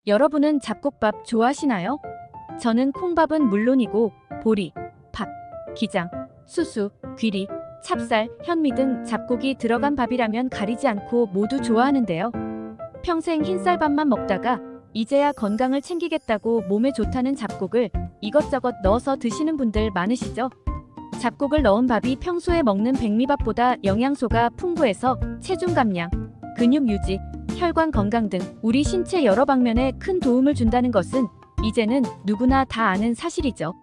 여러분은 잡곡밥 좋아하시나요? 저는 콩밥은 물론이고 보리, 밥, 기장, 수수, 귀리, 찹쌀, 현미 등 잡곡이 들어간 밥이라면 가리지 않고 모두 좋아하는데요. 평생 흰쌀밥만 먹다가 이제야 건강을 챙기겠다고 몸에 좋다는 잡곡을 이것저것 넣어서 드시는 분들 많으시죠? 잡곡을 넣은 밥이 평소에 먹는 백미밥보다 영양소가 풍부해서 체중 감량, 근육 유지, 혈관 건강 등 우리 신체 여러 방면에 큰 도움을 준다는 것은 이제는 누구나 다 아는 사실이죠.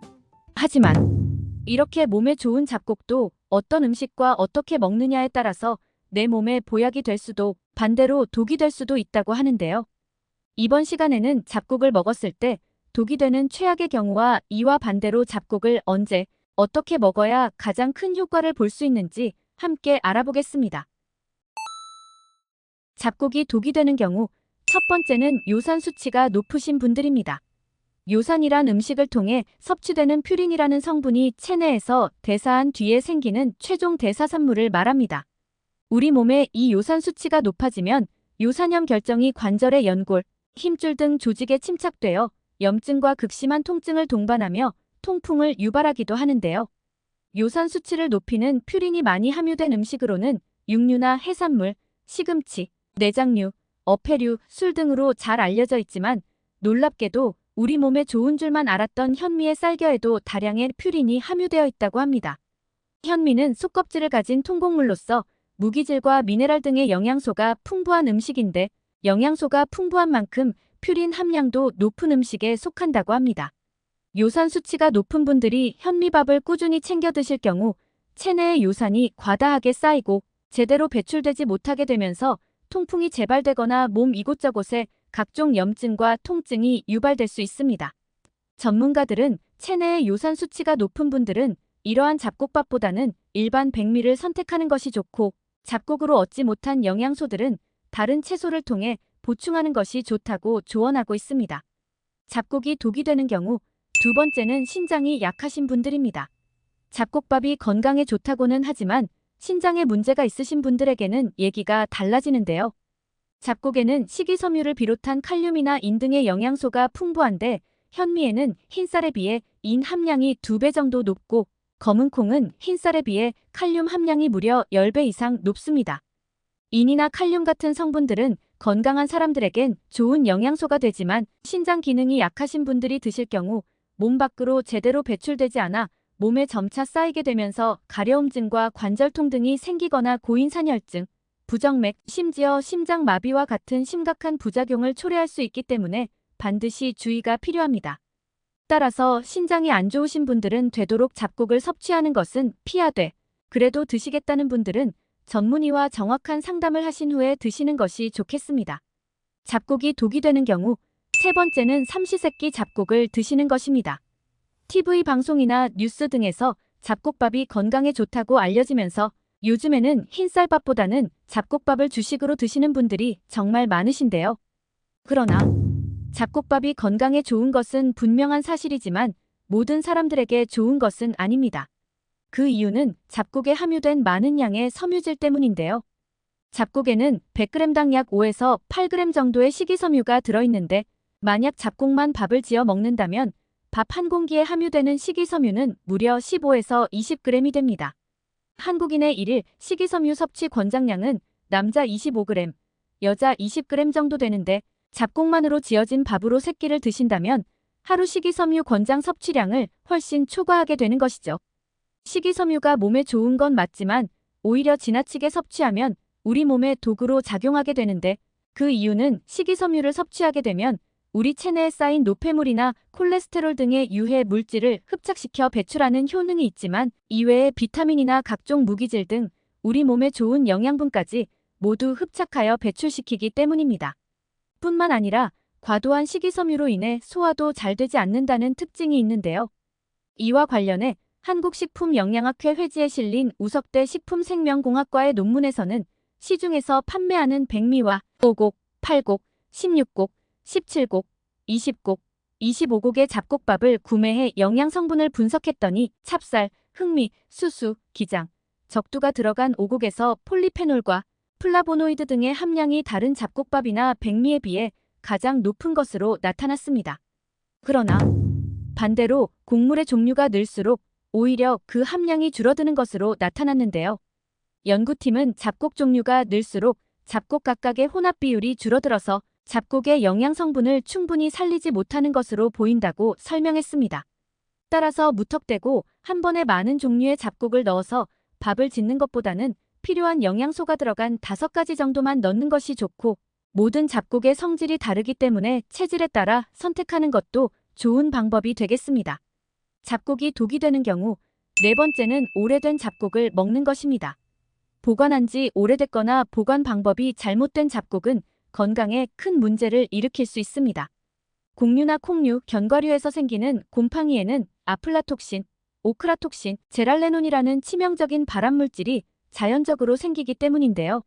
하지만 이렇게 몸에 좋은 잡곡도 어떤 음식과 어떻게 먹느냐에 따라서 내 몸에 보약이 될 수도 반대로 독이 될 수도 있다고 하는데요. 이번 시간에는 잡곡을 먹었을 때 독이 되는 최악의 경우와 이와 반대로 잡곡을 언제, 어떻게 먹어야 가장 큰 효과를 볼 수 있는지 함께 알아보겠습니다. 잡곡이 독이 되는 경우 첫 번째는 요산 수치가 높으신 분들입니다. 요산이란 음식을 통해 섭취되는 퓨린이라는 성분이 체내에서 대사한 뒤에 생기는 최종 대사산물을 말합니다. 우리 몸에 이 요산 수치가 높아지면 요산염 결정이 관절의 연골, 힘줄 등 조직에 침착되어 염증과 극심한 통증을 동반하며 통풍을 유발하기도 하는데요. 요산 수치를 높이는 퓨린이 많이 함유된 음식으로는 육류나 해산물, 시금치, 내장류, 어패류, 술 등으로 잘 알려져 있지만 놀랍게도 우리 몸에 좋은 줄만 알았던 현미의 쌀겨에도 다량의 퓨린이 함유되어 있다고 합니다. 현미는 속껍질을 가진 통곡물로서 무기질과 미네랄 등의 영양소가 풍부한 음식인데 영양소가 풍부한 만큼 퓨린 함량도 높은 음식에 속한다고 합니다. 요산 수치가 높은 분들이 현미밥을 꾸준히 챙겨 드실 경우 체내의 요산이 과다하게 쌓이고 제대로 배출되지 못하게 되면서 통풍이 재발되거나 몸 이곳저곳에 각종 염증과 통증이 유발될 수 있습니다. 전문가들은 체내의 요산 수치가 높은 분들은 이러한 잡곡밥보다는 일반 백미를 선택하는 것이 좋고 잡곡으로 얻지 못한 영양소들은 다른 채소를 통해 보충하는 것이 좋다고 조언하고 있습니다. 잡곡이 독이 되는 경우 두 번째는 신장이 약하신 분들입니다. 잡곡밥이 건강에 좋다고는 하지만 신장에 문제가 있으신 분들에게는 얘기가 달라지는데요. 잡곡에는 식이섬유를 비롯한 칼륨이나 인 등의 영양소가 풍부한데 현미에는 흰쌀에 비해 인 함량이 2배 정도 높고 검은 콩은 흰쌀에 비해 칼륨 함량이 무려 10배 이상 높습니다. 인이나 칼륨 같은 성분들은 건강한 사람들에겐 좋은 영양소가 되지만 신장 기능이 약하신 분들이 드실 경우 몸 밖으로 제대로 배출되지 않아 몸에 점차 쌓이게 되면서 가려움증과 관절통 등이 생기거나 고인산혈증, 부정맥, 심지어 심장마비와 같은 심각한 부작용을 초래할 수 있기 때문에 반드시 주의가 필요합니다. 따라서 신장이 안 좋으신 분들은 되도록 잡곡을 섭취하는 것은 피하되 그래도 드시겠다는 분들은 전문의와 정확한 상담을 하신 후에 드시는 것이 좋겠습니다. 잡곡이 독이 되는 경우 세 번째는 삼시세끼 잡곡을 드시는 것입니다. TV 방송이나 뉴스 등에서 잡곡밥이 건강에 좋다고 알려지면서 요즘에는 흰쌀밥보다는 잡곡밥을 주식으로 드시는 분들이 정말 많으신데요. 그러나 잡곡밥이 건강에 좋은 것은 분명한 사실이지만 모든 사람들에게 좋은 것은 아닙니다. 그 이유는 잡곡에 함유된 많은 양의 섬유질 때문인데요. 잡곡에는 100g당 약 5에서 8g 정도의 식이섬유가 들어있는데 만약 잡곡만 밥을 지어 먹는다면 밥 한 공기에 함유되는 식이섬유는 무려 15에서 20g이 됩니다. 한국인의 일일 식이섬유 섭취 권장량은 남자 25g, 여자 20g 정도 되는데 잡곡만으로 지어진 밥으로 세 끼를 드신다면 하루 식이섬유 권장 섭취량을 훨씬 초과하게 되는 것이죠. 식이섬유가 몸에 좋은 건 맞지만 오히려 지나치게 섭취하면 우리 몸에 독으로 작용하게 되는데 그 이유는 식이섬유를 섭취하게 되면 우리 체내에 쌓인 노폐물이나 콜레스테롤 등의 유해 물질을 흡착시켜 배출하는 효능이 있지만 이외에 비타민이나 각종 무기질 등 우리 몸에 좋은 영양분까지 모두 흡착하여 배출시키기 때문입니다. 뿐만 아니라 과도한 식이섬유로 인해 소화도 잘 되지 않는다는 특징이 있는데요. 이와 관련해 한국식품영양학회 회지에 실린 우석대 식품생명공학과의 논문에서는 시중에서 판매하는 백미와 5곡, 8곡, 16곡, 17곡, 20곡, 25곡의 잡곡밥을 구매해 영양성분을 분석했더니 찹쌀, 흑미, 수수, 기장, 적두가 들어간 5곡에서 폴리페놀과 플라보노이드 등의 함량이 다른 잡곡밥이나 백미에 비해 가장 높은 것으로 나타났습니다. 그러나 반대로 곡물의 종류가 늘수록 오히려 그 함량이 줄어드는 것으로 나타났는데요. 연구팀은 잡곡 종류가 늘수록 잡곡 각각의 혼합 비율이 줄어들어서 잡곡의 영양 성분을 충분히 살리지 못하는 것으로 보인다고 설명했습니다. 따라서 무턱대고 한 번에 많은 종류의 잡곡을 넣어서 밥을 짓는 것보다는 필요한 영양소가 들어간 5가지 정도만 넣는 것이 좋고, 모든 잡곡의 성질이 다르기 때문에 체질에 따라 선택하는 것도 좋은 방법이 되겠습니다. 잡곡이 독이 되는 경우 네 번째는 오래된 잡곡을 먹는 것입니다. 보관한 지 오래됐거나 보관 방법이 잘못된 잡곡은 건강에 큰 문제를 일으킬 수 있습니다. 곡류나 콩류, 견과류에서 생기는 곰팡이에는 아플라톡신, 오크라톡신, 제랄레논이라는 치명적인 발암물질이 자연적으로 생기기 때문인데요.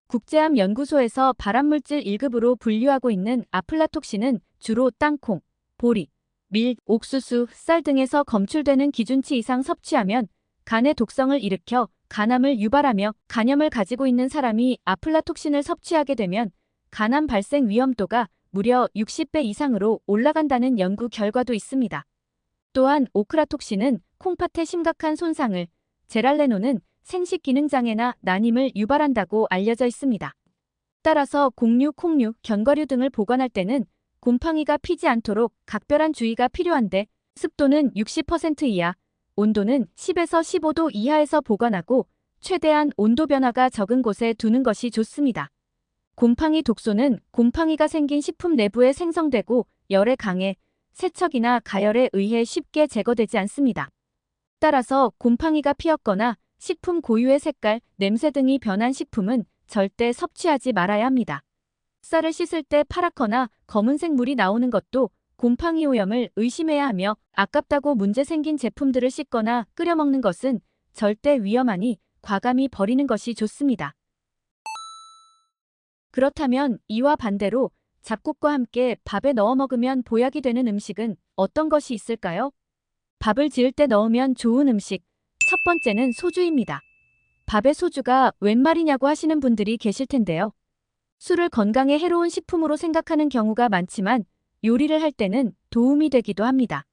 국제암연구소에서 발암물질 1급으로 분류하고 있는 아플라톡신은 주로 땅콩, 보리, 밀, 옥수수, 쌀 등에서 검출되는 기준치 이상 섭취하면 간의 독성을 일으켜 간암을 유발하며, 간염을 가지고 있는 사람이 아플라톡신을 섭취하게 되면 간암 발생 위험도가 무려 60배 이상으로 올라간다는 연구 결과도 있습니다. 또한 오크라톡신은 콩팥에 심각한 손상을, 제랄레논은 생식 기능장애나 난임을 유발한다고 알려져 있습니다. 따라서 곡류, 콩류, 견과류 등을 보관할 때는 곰팡이가 피지 않도록 각별한 주의가 필요한데, 습도는 60% 이하, 온도는 10에서 15도 이하에서 보관하고 최대한 온도 변화가 적은 곳에 두는 것이 좋습니다. 곰팡이 독소는 곰팡이가 생긴 식품 내부에 생성되고 열에 강해 세척이나 가열에 의해 쉽게 제거되지 않습니다. 따라서 곰팡이가 피었거나 식품 고유의 색깔, 냄새 등이 변한 식품은 절대 섭취하지 말아야 합니다. 쌀을 씻을 때 파랗거나 검은색 물이 나오는 것도 곰팡이 오염을 의심해야 하며, 아깝다고 문제 생긴 제품들을 씻거나 끓여 먹는 것은 절대 위험하니 과감히 버리는 것이 좋습니다. 그렇다면 이와 반대로 잡곡과 함께 밥에 넣어 먹으면 보약이 되는 음식은 어떤 것이 있을까요? 밥을 지을 때 넣으면 좋은 음식. 첫 번째는 소주입니다. 밥에 소주가 웬 말이냐고 하시는 분들이 계실 텐데요. 술을 건강에 해로운 식품으로 생각하는 경우가 많지만 요리를 할 때는 도움이 되기도 합니다.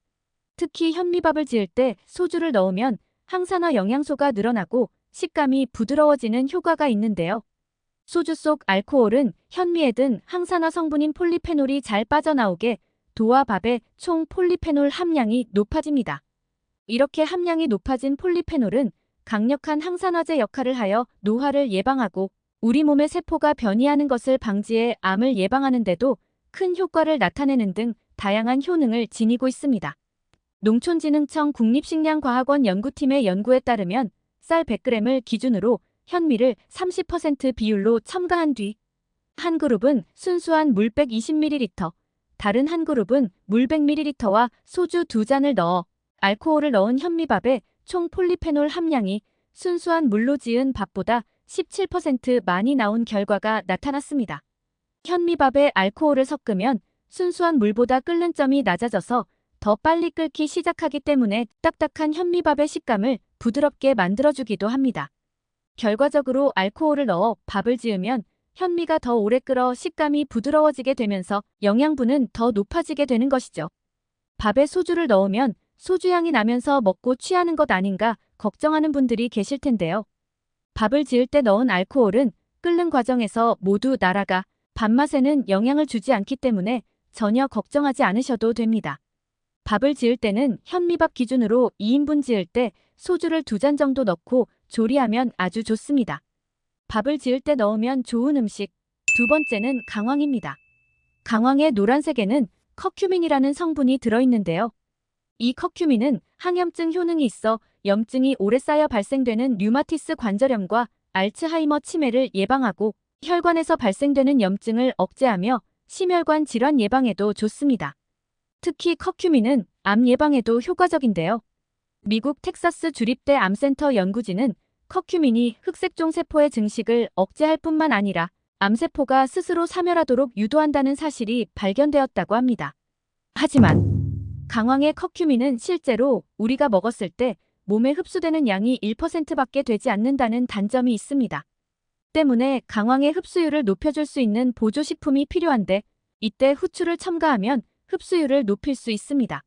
특히 현미밥을 지을 때 소주를 넣으면 항산화 영양소가 늘어나고 식감이 부드러워지는 효과가 있는데요. 소주 속 알코올은 현미에 든 항산화 성분인 폴리페놀이 잘 빠져나오게 도와 밥의 총 폴리페놀 함량이 높아집니다. 이렇게 함량이 높아진 폴리페놀은 강력한 항산화제 역할을 하여 노화를 예방하고 우리 몸의 세포가 변이하는 것을 방지해 암을 예방하는 데도 큰 효과를 나타내는 등 다양한 효능을 지니고 있습니다. 농촌진흥청 국립식량과학원 연구팀의 연구에 따르면 쌀 100g을 기준으로 현미를 30% 비율로 첨가한 뒤 한 그룹은 순수한 물 120ml, 다른 한 그룹은 물 100ml와 소주 2잔을 넣어 알코올을 넣은 현미밥에 총 폴리페놀 함량이 순수한 물로 지은 밥보다 17% 많이 나온 결과가 나타났습니다. 현미밥에 알코올을 섞으면 순수한 물보다 끓는 점이 낮아져서 더 빨리 끓기 시작하기 때문에 딱딱한 현미밥의 식감을 부드럽게 만들어주기도 합니다. 결과적으로 알코올을 넣어 밥을 지으면 현미가 더 오래 끓어 식감이 부드러워지게 되면서 영양분은 더 높아지게 되는 것이죠. 밥에 소주를 넣으면 소주향이 나면서 먹고 취하는 것 아닌가 걱정하는 분들이 계실 텐데요. 밥을 지을 때 넣은 알코올은 끓는 과정에서 모두 날아가 밥맛에는 영향을 주지 않기 때문에 전혀 걱정하지 않으셔도 됩니다. 밥을 지을 때는 현미밥 기준으로 2인분 지을 때 소주를 2잔 정도 넣고 조리하면 아주 좋습니다. 밥을 지을 때 넣으면 좋은 음식. 두 번째는 강황입니다. 강황의 노란색에는 커큐민이라는 성분이 들어있는데요. 이 커큐민은 항염증 효능이 있어 염증이 오래 쌓여 발생되는 류마티스 관절염과 알츠하이머 치매를 예방하고 혈관에서 발생되는 염증을 억제하며 심혈관 질환 예방에도 좋습니다. 특히 커큐민은 암 예방에도 효과적인데요. 미국 텍사스 주립대 암센터 연구진은 커큐민이 흑색종 세포의 증식을 억제할 뿐만 아니라 암세포가 스스로 사멸하도록 유도한다는 사실이 발견되었다고 합니다. 하지만 강황의 커큐민은 실제로 우리가 먹었을 때 몸에 흡수되는 양이 1%밖에 되지 않는다는 단점이 있습니다. 때문에 강황의 흡수율을 높여줄 수 있는 보조식품이 필요한데 이때 후추를 첨가하면 흡수율을 높일 수 있습니다.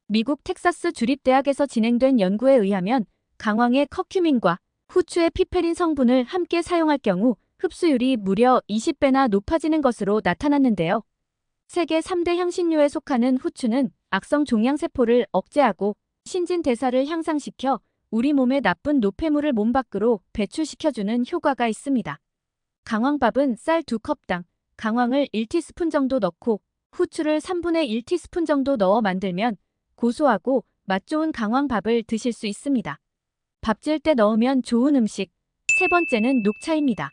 미국 텍사스 주립대학에서 진행된 연구에 의하면 강황의 커큐민과 후추의 피페린 성분을 함께 사용할 경우 흡수율이 무려 20배나 높아지는 것으로 나타났는데요. 세계 3대 향신료에 속하는 후추는 악성 종양세포를 억제하고 신진대사를 향상시켜 우리 몸의 나쁜 노폐물을 몸 밖으로 배출시켜주는 효과가 있습니다. 강황밥은 쌀 2컵당 강황을 1티스푼 정도 넣고 후추를 3분의 1티스푼 정도 넣어 만들면 고소하고 맛 좋은 강황밥을 드실 수 있습니다. 밥 지을 때 넣으면 좋은 음식. 세 번째는 녹차입니다.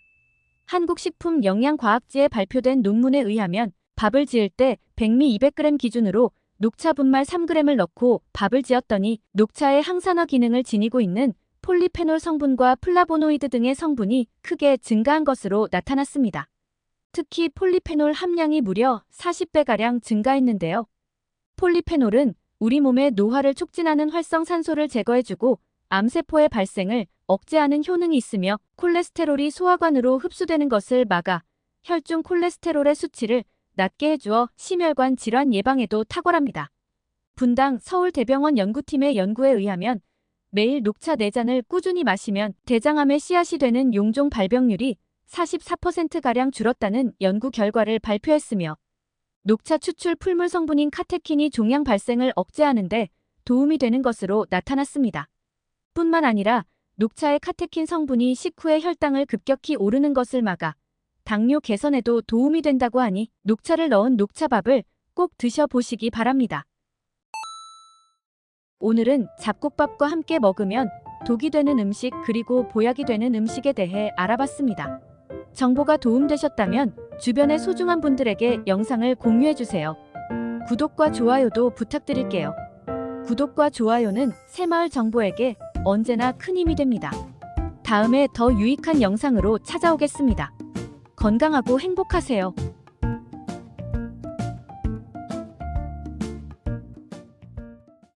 한국식품영양과학지에 발표된 논문에 의하면 밥을 지을 때 백미 200g 기준으로 녹차 분말 3g을 넣고 밥을 지었더니 녹차의 항산화 기능을 지니고 있는 폴리페놀 성분과 플라보노이드 등의 성분이 크게 증가한 것으로 나타났습니다. 특히 폴리페놀 함량이 무려 40배가량 증가했는데요. 폴리페놀은 우리 몸의 노화를 촉진하는 활성산소를 제거해주고 암세포의 발생을 억제하는 효능이 있으며 콜레스테롤이 소화관으로 흡수되는 것을 막아 혈중 콜레스테롤의 수치를 낮게 해주어 심혈관 질환 예방에도 탁월합니다. 분당 서울대병원 연구팀의 연구에 의하면 매일 녹차 4잔을 꾸준히 마시면 대장암의 씨앗이 되는 용종 발병률이 44%가량 줄었다는 연구 결과를 발표했으며 녹차 추출 풀물 성분인 카테킨이 종양 발생을 억제하는 데 도움이 되는 것으로 나타났습니다. 뿐만 아니라 녹차의 카테킨 성분이 식후에 혈당을 급격히 오르는 것을 막아 당뇨 개선에도 도움이 된다고 하니 녹차를 넣은 녹차밥을 꼭 드셔보시기 바랍니다. 오늘은 잡곡밥과 함께 먹으면 독이 되는 음식 그리고 보약이 되는 음식에 대해 알아봤습니다. 정보가 도움되셨다면 주변의 소중한 분들에게 영상을 공유해주세요. 구독과 좋아요도 부탁드릴게요. 구독과 좋아요는 새마을 정보에게 언제나 큰 힘이 됩니다. 다음에 더 유익한 영상으로 찾아오겠습니다. 건강하고 행복하세요.